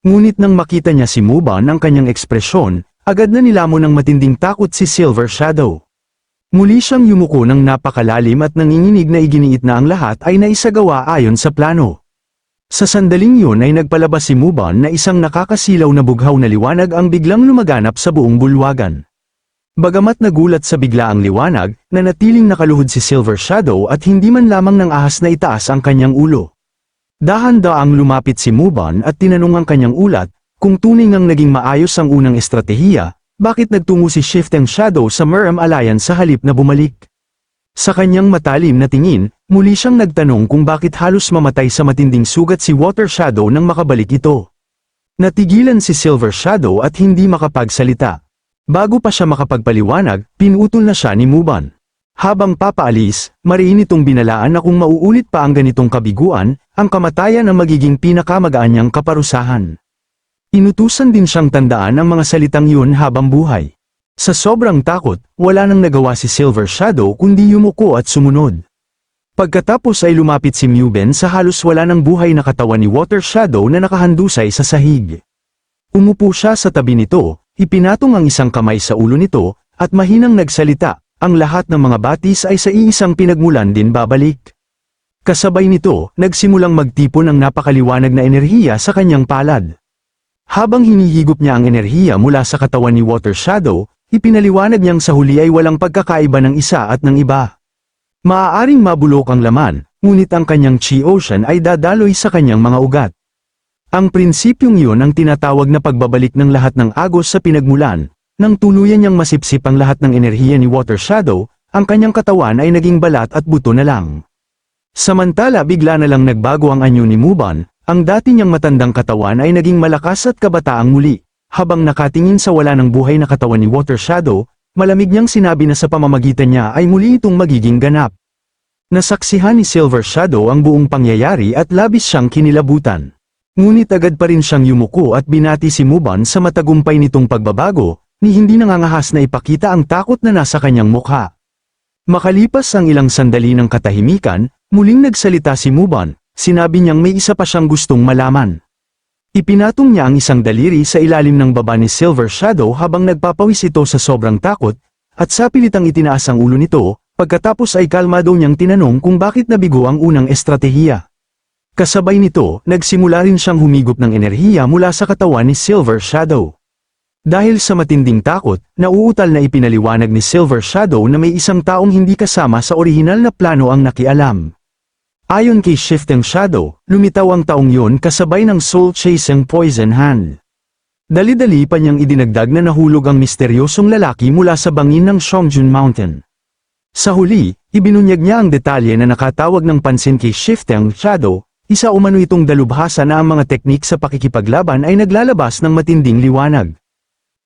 Ngunit nang makita niya si Muban ang kanyang ekspresyon, agad na nilamon ng matinding takot si Silver Shadow. Muli siyang yumuko ng napakalalim at nanginginig na iginiit na ang lahat ay naisagawa ayon sa plano. Sa sandaling yun ay nagpalabas si Muban na isang nakakasilaw na bughaw na liwanag ang biglang lumaganap sa buong bulwagan. Bagamat nagulat sa biglaang liwanag, nanatiling nakaluhod si Silver Shadow at hindi man lamang ng ahas na itaas ang kanyang ulo. Dahan-daang lumapit si Muban at tinanong ang kanyang ulat, kung tunay ngang naging maayos ang unang estratehiya, bakit nagtungo si Shifting Shadow sa Merm Alliance sa halip na bumalik? Sa kanyang matalim na tingin, muli siyang nagtanong kung bakit halos mamatay sa matinding sugat si Water Shadow nang makabalik ito. Natigilan si Silver Shadow at hindi makapagsalita. Bago pa siya makapagpaliwanag, pinutol na siya ni Muban. Habang papaalis, mariin itong binalaan na kung mauulit pa ang ganitong kabiguan, ang kamatayan ang magiging pinakamagaan niyang kaparusahan. Inutusan din siyang tandaan ang mga salitang yun habang buhay. Sa sobrang takot, wala nang nagawa si Silver Shadow kundi yumuko at sumunod. Pagkatapos ay lumapit si Muben sa halos wala nang buhay na katawan ni Water Shadow na nakahandusay sa sahig. Umupo siya sa tabi nito, ipinatong ang isang kamay sa ulo nito, at mahinang nagsalita, ang lahat ng mga batis ay sa iisang pinagmulan din babalik. Kasabay nito, nagsimulang magtipon ang napakaliwanag na enerhiya sa kanyang palad. Habang hinihigop niya ang enerhiya mula sa katawan ni Water Shadow, ipinaliwanag niyang sa huli ay walang pagkakaiba ng isa at ng iba. Maaaring mabulok ang laman, ngunit ang kanyang Chi Ocean ay dadaloy sa kanyang mga ugat. Ang prinsipyong iyon ang tinatawag na pagbabalik ng lahat ng agos sa pinagmulan. Nang tuluyan niyang masipsip ang lahat ng enerhiya ni Water Shadow, ang kanyang katawan ay naging balat at buto na lang. Samantala bigla na lang nagbago ang anyo ni Muban. Ang dati niyang matandang katawan ay naging malakas at kabataang muli. Habang nakatingin sa wala ng buhay na katawan ni Water Shadow, malamig niyang sinabi na sa pamamagitan niya ay muli itong magiging ganap. Nasaksihan ni Silver Shadow ang buong pangyayari at labis siyang kinilabutan. Ngunit agad pa rin siyang yumuko at binati si Muban sa matagumpay nitong pagbabago, ni hindi nangangahas na ipakita ang takot na nasa kanyang mukha. Makalipas ang ilang sandali ng katahimikan, muling nagsalita si Muban. Sinabi niyang may isa pa siyang gustong malaman. Ipinatong niya ang isang daliri sa ilalim ng baba ni Silver Shadow habang nagpapawis ito sa sobrang takot, at sa pilitang itinaas ang ulo nito, pagkatapos ay kalmado niyang tinanong kung bakit nabigo ang unang estratehiya. Kasabay nito, nagsimula rin siyang humigop ng enerhiya mula sa katawan ni Silver Shadow. Dahil sa matinding takot, nauutal na ipinaliwanag ni Silver Shadow na may isang taong hindi kasama sa orihinal na plano ang nakialam. Ayon kay Shifting Shadow, lumitaw ang taong yun kasabay ng soul-chasing poison hand. Dali-dali pa niyang idinagdag na nahulog ang misteryosong lalaki mula sa bangin ng Songjun Mountain. Sa huli, ibinunyag niya ang detalye na nakatawag ng pansin kay Shifting Shadow, isa umano itong dalubhasa na ang mga teknik sa pakikipaglaban ay naglalabas ng matinding liwanag.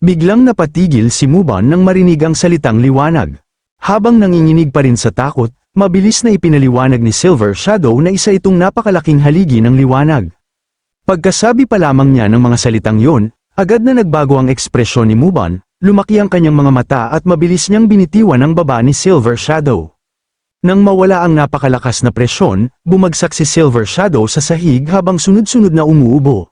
Biglang napatigil si Muban nang marinig ang salitang liwanag. Habang nanginginig pa rin sa takot, mabilis na ipinaliwanag ni Silver Shadow na isa itong napakalaking haligi ng liwanag. Pagkasabi pa lamang niya ng mga salitang yon, agad na nagbago ang ekspresyon ni Muban, lumaki ang kanyang mga mata at mabilis niyang binitiwan ang baba ni Silver Shadow. Nang mawala ang napakalakas na presyon, bumagsak si Silver Shadow sa sahig habang sunod-sunod na umuubo.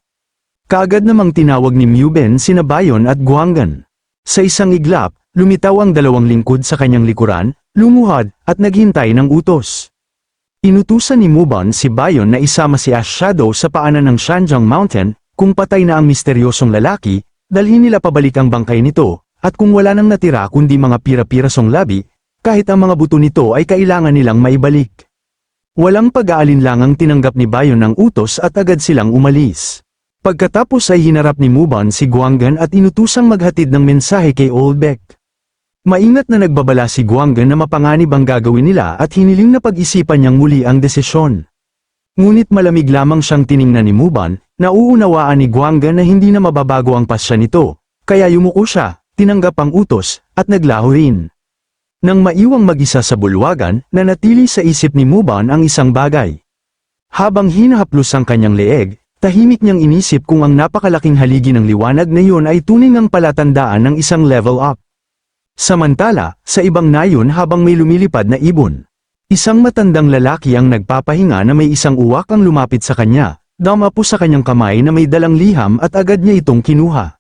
Kaagad namang tinawag ni Muben sina Bayon at Guanggan. Sa isang iglap, lumitaw ang dalawang lingkod sa kanyang likuran, lumuhad, at naghintay ng utos. Inutusan ni Muban si Bayon na isama si Ash Shadow sa paanan ng Shanjiang Mountain, kung patay na ang misteryosong lalaki, dalhin nila pabalik ang bangkay nito, at kung wala nang natira kundi mga pira-pirasong labi, kahit ang mga buto nito ay kailangan nilang maibalik. Walang pag-aalinlangang tinanggap ni Bayon ang utos at agad silang umalis. Pagkatapos ay hinarap ni Muban si Guanggan at inutusang maghatid ng mensahe kay Old Beck. Maingat na nagbabala si Guanggan na mapanganib ang gagawin nila at hiniling na pag-isipan niyang muli ang desisyon. Ngunit malamig lamang siyang tiningnan ni Muban, nauunawaan ni Guanggan na hindi na mababago ang pasya nito, kaya yumuko siya, tinanggap ang utos, at naglaho rin. Nang maiwang mag-isa sa bulwagan, nanatili sa isip ni Muban ang isang bagay. Habang hinahaplos ang kanyang leeg, tahimik niyang inisip kung ang napakalaking haligi ng liwanag na yun ay tunay ngang palatandaan ng isang level up. Samantala, sa ibang nayon habang may lumilipad na ibon. Isang matandang lalaki ang nagpapahinga na may isang uwak ang lumapit sa kanya, Damapo sa kanyang kamay na may dalang liham at agad niya itong kinuha.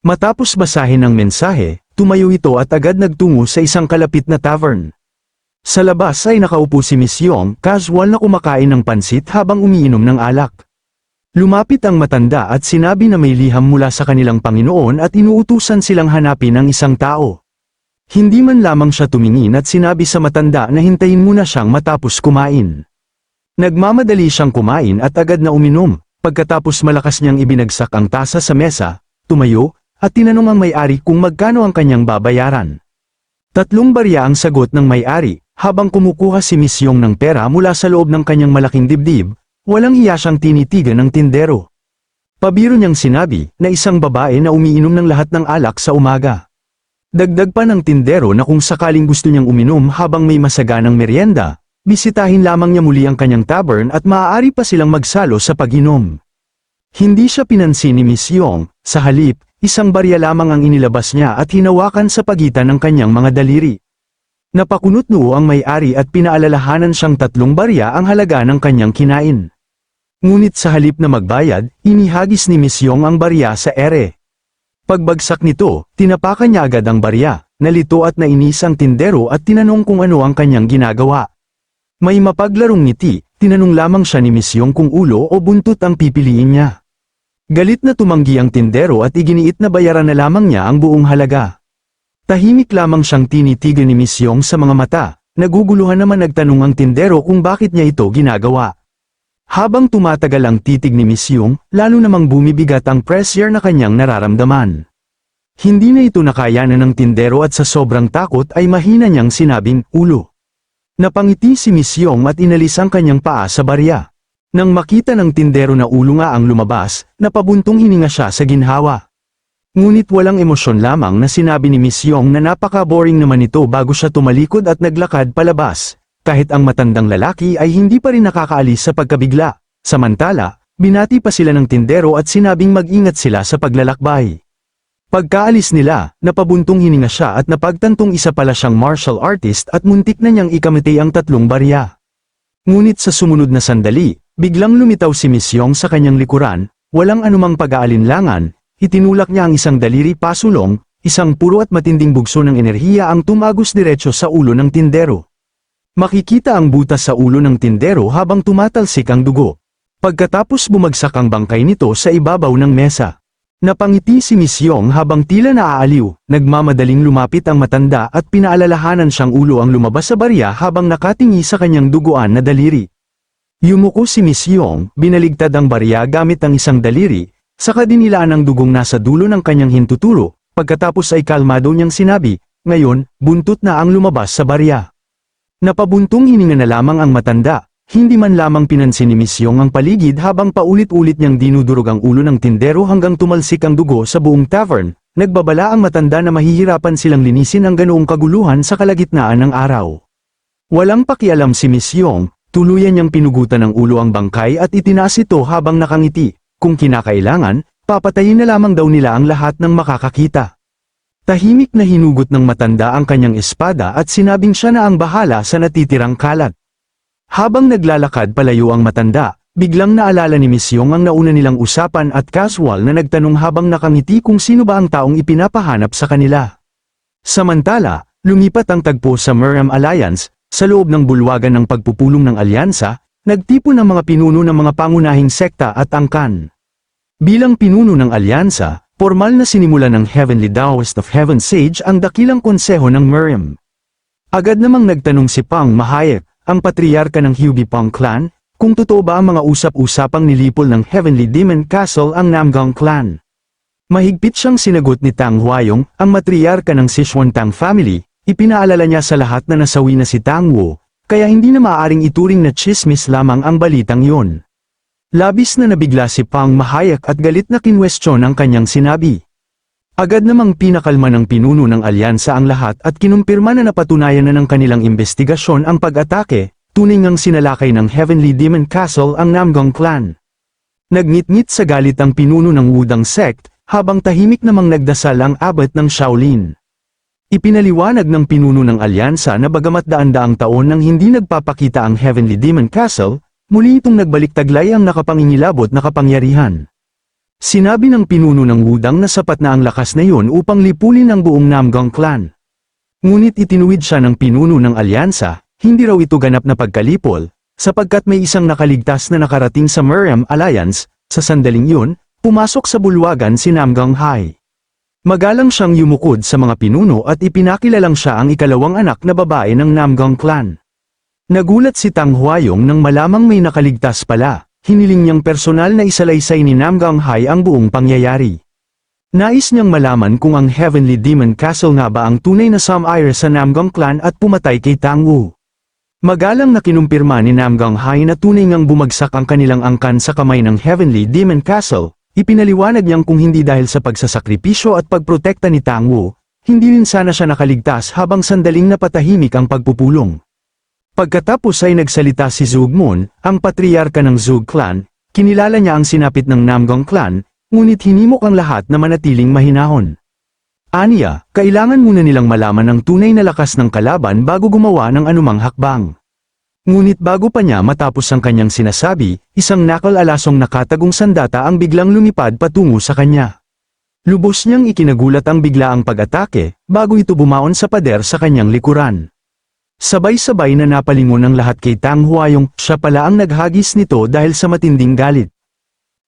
Matapos basahin ang mensahe, tumayo ito at agad nagtungo sa isang kalapit na tavern. Sa labas ay nakaupo si Miss Yong, casual na kumakain ng pansit habang umiinom ng alak. Lumapit ang matanda at sinabi na may liham mula sa kanilang Panginoon at inuutusan silang hanapin ang isang tao. Hindi man lamang siya tumingin at sinabi sa matanda na hintayin muna siyang matapos kumain. Nagmamadali siyang kumain at agad na uminom, pagkatapos malakas niyang ibinagsak ang tasa sa mesa, tumayo, at tinanong ang may-ari kung magkano ang kanyang babayaran. 3 barya ang sagot ng may-ari, habang kumukuha si Miss Yong ng pera mula sa loob ng kanyang malaking dibdib. Walang hiya siyang tinitigan ng tindero. Pabiro niyang sinabi na isang babae na umiinom ng lahat ng alak sa umaga. Dagdag pa ng tindero na kung sakaling gusto niyang uminom habang may masaganang merienda, bisitahin lamang niya muli ang kanyang tavern at maaari pa silang magsalo sa pag-inom. Hindi siya pinansin ni Miss Yong, sa halip, isang barya lamang ang inilabas niya at hinawakan sa pagitan ng kanyang mga daliri. Napakunot noo ang may-ari at pinaalalahanan siyang 3 barya ang halaga ng kanyang kinain. Ngunit sa halip na magbayad, inihagis ni Miss Yong ang barya sa ere. Pagbagsak nito, tinapakan niya agad ang barya, nalito at nainis ang tindero at tinanong kung ano ang kanyang ginagawa. May mapaglarong ngiti, tinanong lamang siya ni Miss Yong kung ulo o buntot ang pipiliin niya. Galit na tumanggi ang tindero at iginiit na bayaran na lamang niya ang buong halaga. Tahimik lamang siyang tinitigan ni Miss Yong sa mga mata, naguguluhan naman nagtanong ang tindero kung bakit niya ito ginagawa. Habang tumatagal ang titig ni Miss Yong, lalo namang bumibigat ang pressure na kanyang nararamdaman. Hindi na ito nakayanan ng tindero at sa sobrang takot ay mahina niyang sinabing, ulo. Napangiti si Miss Yong at inalis ang kanyang paa sa barya. Nang makita ng tindero na ulo nga ang lumabas, napabuntong hininga siya sa ginhawa. Ngunit walang emosyon lamang na sinabi ni Miss Yong na napaka-boring naman ito bago siya tumalikod at naglakad palabas. Kahit ang matandang lalaki ay hindi pa rin nakakaalis sa pagkabigla. Samantala, binati pa sila ng tindero at sinabing mag-ingat sila sa paglalakbay. Pagkaalis nila, napabuntong hininga siya at napagtantong isa pala siyang martial artist at muntik na niyang ikamite ang 3 barya. Ngunit sa sumunod na sandali, biglang lumitaw si Miss Yong sa kanyang likuran, walang anumang pag-aalinlangan, itinulak niya ang isang daliri pasulong, isang puro at matinding bugso ng enerhiya ang tumagos diretso sa ulo ng tindero. Makikita ang butas sa ulo ng tindero habang tumatalsik ang dugo. Pagkatapos bumagsak ang bangkay nito sa ibabaw ng mesa. Napangiti si Miss Yong habang tila naaaliw, nagmamadaling lumapit ang matanda at pinaalalahanan siyang ulo ang lumabas sa barya habang nakatingi sa kanyang duguan na daliri. Yumuko si Miss Yong, binaligtad ang barya gamit ang isang daliri, saka dinilaan ang dugong nasa dulo ng kanyang hintuturo, pagkatapos ay kalmado niyang sinabi, ngayon, buntot na ang lumabas sa barya. Napabuntong hininga na lamang ang matanda, hindi man lamang pinansin ni Miss Yong ang paligid habang paulit-ulit niyang dinudurog ang ulo ng tindero hanggang tumalsik ang dugo sa buong tavern, nagbabala ang matanda na mahihirapan silang linisin ang ganoong kaguluhan sa kalagitnaan ng araw. Walang pakialam si Miss Yong, tuluyan niyang pinugutan ng ulo ang bangkay at itinaas ito habang nakangiti, kung kinakailangan, papatayin na lamang daw nila ang lahat ng makakakita. Tahimik na hinugot ng matanda ang kanyang espada at sinabing siya na ang bahala sa natitirang kalat. Habang naglalakad palayo ang matanda, biglang naalala ni Miss Yong ang nauna nilang usapan at casual na nagtanong habang nakangiti kung sino ba ang taong ipinapahanap sa kanila. Samantala, lumipat ang tagpo sa Miriam Alliance, sa loob ng bulwagan ng pagpupulong ng alyansa, nagtipon ang mga pinuno ng mga pangunahing sekta at angkan. Bilang pinuno ng alyansa, formal na sinimula ng Heavenly Taoist of Heaven Sage ang dakilang konseho ng Miriam. Agad namang nagtanong si Pang Mahayek, ang patriarka ng Hubi Pang Clan, kung totoo ba ang mga usap-usapang nilipol ng Heavenly Demon Castle ang Namgang Clan. Mahigpit siyang sinagot ni Tang Huayong, ang matriarka ng Sichuan Tang family, ipinaalala niya sa lahat na nasawi na si Tang Wu, kaya hindi na maaaring ituring na chismis lamang ang balitang yon. Labis na nabigla si Pang Mahayek at galit na kinwestiyon ang kanyang sinabi. Agad namang pinakalma ng pinuno ng alyansa ang lahat at kinumpirma na napatunayan na ng kanilang investigasyon ang pag-atake, tunay ngang sinalakay ng Heavenly Demon Castle ang Namgang Clan. Nagngit-ngit sa galit ang pinuno ng Wudang Sect, habang tahimik namang nagdasal ang abbot ng Shaolin. Ipinaliwanag ng pinuno ng alyansa na bagamat daan-daang taon nang hindi nagpapakita ang Heavenly Demon Castle, muli itong nagbalik-taglay ang nakapangingilabot na kapangyarihan. Sinabi ng pinuno ng Wudang na sapat na ang lakas na iyon upang lipulin ang buong Namgang clan. Ngunit itinuwid siya ng pinuno ng alyansa, hindi raw ito ganap na pagkalipol, sapagkat may isang nakaligtas na nakarating sa Merem Alliance. Sa sandaling iyon, pumasok sa bulwagan si Namgang Hai. Magalang siyang yumukod sa mga pinuno at ipinakilalang siya ang ikalawang anak na babae ng Namgang clan. Nagulat si Tang Huayong nang malamang may nakaligtas pala. Hiniling niyang personal na isalaysay ni Namgang Hai ang buong pangyayari. Nais niyang malaman kung ang Heavenly Demon Castle nga ba ang tunay na Samire sa Namgang clan at pumatay kay Tang Wu. Magalang na kinumpirma ni Namgang Hai na tunay ngang bumagsak ang kanilang angkan sa kamay ng Heavenly Demon Castle, ipinaliwanag niyang kung hindi dahil sa pagsasakripisyo at pagprotekta ni Tang Wu, hindi rin sana siya nakaligtas habang sandaling napatahimik ang pagpupulong. Pagkatapos ay nagsalita si Zhuge Mun, ang patriarka ng Zhuge clan, kinilala niya ang sinapit ng Namgang clan, ngunit hinimok ang lahat na manatiling mahinahon. Aniya, kailangan muna nilang malaman ang tunay na lakas ng kalaban bago gumawa ng anumang hakbang. Ngunit bago pa niya matapos ang kanyang sinasabi, isang nakal-alasong nakatagong sandata ang biglang lumipad patungo sa kanya. Lubos niyang ikinagulat ang biglaang pag-atake, bago ito bumaon sa pader sa kanyang likuran. Sabay-sabay na napalingon ang lahat kay Tang Huayong, siya pala ang naghagis nito dahil sa matinding galit.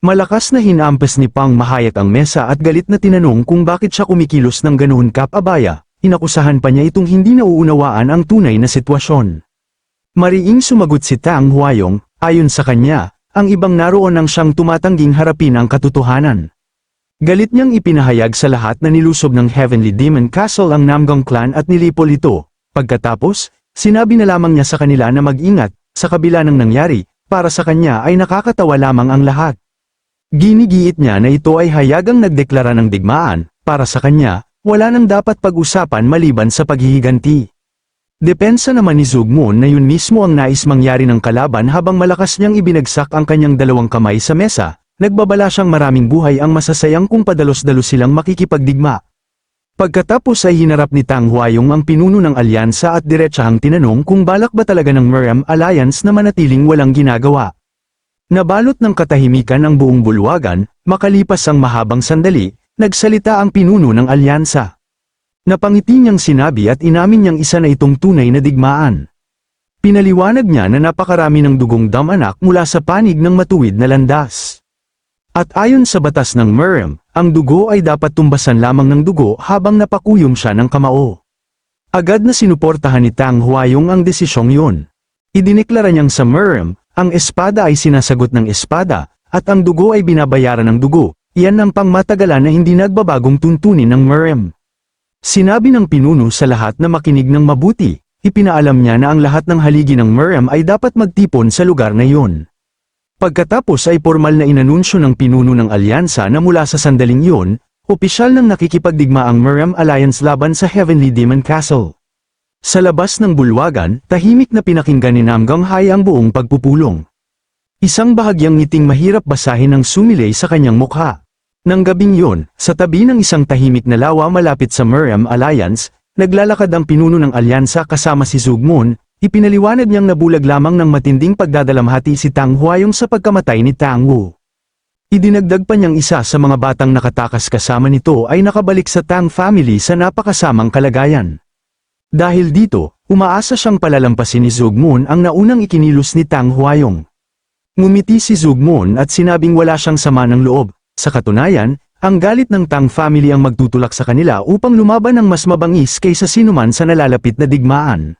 Malakas na hinampas ni Pang Mahayat ang mesa at galit na tinanong kung bakit siya kumikilos ng ganoon kapabaya, inakusahan pa niya itong hindi nauunawaan ang tunay na sitwasyon. Mariing sumagot si Tang Huayong, ayon sa kanya, ang ibang naroon nang siyang tumatangging harapin ang katotohanan. Galit niyang ipinahayag sa lahat na nilusob ng Heavenly Demon Castle ang Namgang clan at nilipol ito. Pagkatapos, sinabi na lamang niya sa kanila na mag-ingat, sa kabila ng nangyari, para sa kanya ay nakakatawa lamang ang lahat. Ginigiit niya na ito ay hayagang nagdeklara ng digmaan, para sa kanya, wala nang dapat pag-usapan maliban sa paghihiganti. Depensa naman ni Zhuge Mun na yun mismo ang nais mangyari ng kalaban habang malakas niyang ibinagsak ang kanyang dalawang kamay sa mesa, nagbabala siyang maraming buhay ang masasayang kung padalos-dalos silang makikipagdigma. Pagkatapos ay hinarap ni Tang Huayong ang pinuno ng alyansa at diretsahang tinanong kung balak ba talaga ng Merem Alliance na manatiling walang ginagawa. Nabalot ng katahimikan ang buong bulwagan, makalipas ang mahabang sandali, nagsalita ang pinuno ng alyansa. Napangiti niyang sinabi at inamin niyang isa na itong tunay na digmaan. Pinaliwanag niya na napakarami ng dugong damanak mula sa panig ng matuwid na landas. At ayon sa batas ng Merem, ang dugo ay dapat tumbasan lamang ng dugo habang napakuyom siya ng kamao. Agad na sinuportahan ni Tang Huayong ang desisyong yun. Idineklara niyang sa Merem, ang espada ay sinasagot ng espada, at ang dugo ay binabayaran ng dugo, iyan ang pangmatagalan na hindi nagbabagong tuntunin ng Merem. Sinabi ng pinuno sa lahat na makinig ng mabuti, ipinaalam niya na ang lahat ng haligi ng Merem ay dapat magtipon sa lugar na iyon. Pagkatapos ay formal na inanunsyo ng pinuno ng alyansa na mula sa sandaling iyon, opisyal nang nakikipagdigma ang Merem Alliance laban sa Heavenly Demon Castle. Sa labas ng bulwagan, tahimik na pinakinggan ni Namgang Hai ang buong pagpupulong. Isang bahagyang ngiting mahirap basahin ang sumilay sa kanyang mukha. Nang gabing yun, sa tabi ng isang tahimik na lawa malapit sa Merem Alliance, naglalakad ang pinuno ng alyansa kasama si Zhuge Mun, ipinaliwanag niyang nabulag lamang ng matinding pagdadalamhati si Tang Huayong sa pagkamatay ni Tang Wu. Idinagdag pa niyang isa sa mga batang nakatakas kasama nito ay nakabalik sa Tang family sa napakasamang kalagayan. Dahil dito, umaasa siyang palalampasin ni Zhuge Mun ang naunang ikinilos ni Tang Huayong. Ngumiti si Zhuge Mun at sinabing wala siyang sama ng loob. Sa katunayan, ang galit ng Tang family ang magtutulak sa kanila upang lumaban ng mas mabangis kaysa sinuman sa nalalapit na digmaan.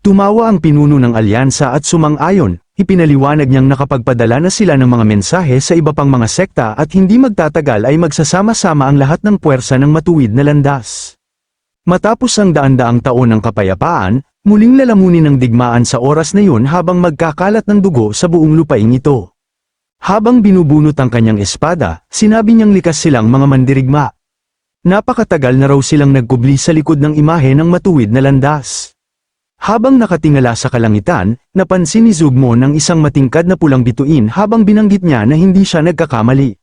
Tumawa ang pinuno ng alyansa at sumang-ayon, ipinaliwanag niyang nakapagpadala na sila ng mga mensahe sa iba pang mga sekta at hindi magtatagal ay magsasama-sama ang lahat ng puwersa ng matuwid na landas. Matapos ang daan-daang taon ng kapayapaan, muling lalamunin ng digmaan sa oras na yun habang magkakalat ng dugo sa buong lupaing ito. Habang binubunot ang kanyang espada, sinabi niyang likas silang mga mandirigma. Napakatagal na raw silang nagkubli sa likod ng imahe ng matuwid na landas. Habang nakatingala sa kalangitan, napansin ni Zhuge Mun ang isang matingkad na pulang bituin habang binanggit niya na hindi siya nagkakamali.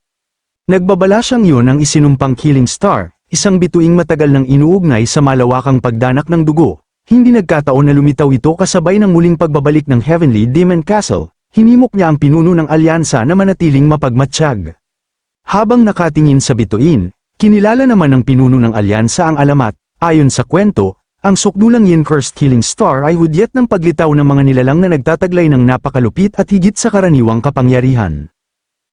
Nagbabala siyang yun ang isinumpang Killing Star, isang bituing matagal nang inuugnay sa malawakang pagdanak ng dugo. Hindi nagkataon na lumitaw ito kasabay ng muling pagbabalik ng Heavenly Demon Castle, hinimok niya ang pinuno ng alyansa na manatiling mapagmatsyag. Habang nakatingin sa bituin, kinilala naman ng pinuno ng alyansa ang alamat. Ayon sa kwento, ang sukdulang Yin-cursed Killing Star ay hudyat ng paglitaw ng mga nilalang na nagtataglay ng napakalupit at higit sa karaniwang kapangyarihan.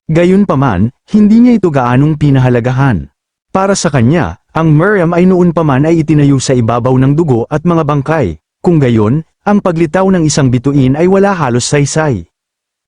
Gayunpaman, hindi niya ito gaanong pinahalagahan. Para sa kanya, ang Miriam ay noon pa man ay itinayo sa ibabaw ng dugo at mga bangkay, kung gayon, ang paglitaw ng isang bituin ay wala halos saysay.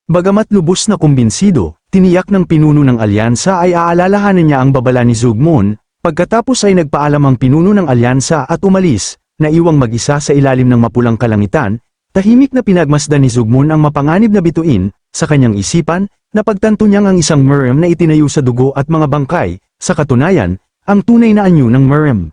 Bagamat lubos na kumbinsido, tiniyak ng pinuno ng alyansa ay aalalahanan niya ang babala ni Zugmon, pagkatapos ay nagpaalam ang pinuno ng alyansa at umalis, naiwang mag-isa sa ilalim ng mapulang kalangitan, tahimik na pinagmasdan ni Zugmon ang mapanganib na bituin, sa kanyang isipan, napagtanto niyang ang isang Miriam na itinayo sa dugo at mga bangkay, sa katunayan, ang tunay na anyo ng Miriam.